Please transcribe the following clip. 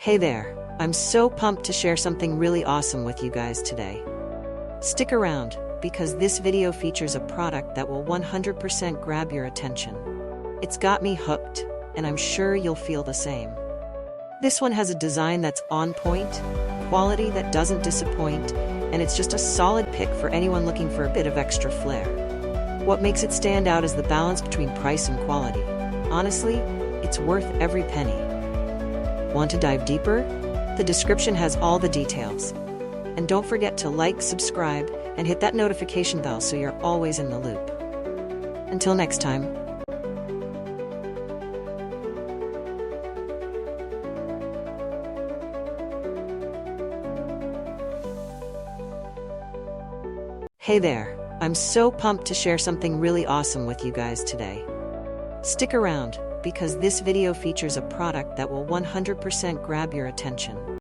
Hey there, I'm so pumped to share something really awesome with you guys today. Stick around, because this video features a product that will 100% grab your attention. It's got me hooked, and I'm sure you'll feel the same. This one has a design that's on point, quality that doesn't disappoint, and it's just a solid pick for anyone looking for a bit of extra flair. What makes it stand out is the balance between price and quality. Honestly, it's worth every penny. Want to dive deeper? The description has all the details. And don't forget to like, subscribe, and hit that notification bell so you're always in the loop. Until next time. Hey there, I'm so pumped to share something really awesome with you guys today. Stick around, because this video features a product that will 100% grab your attention.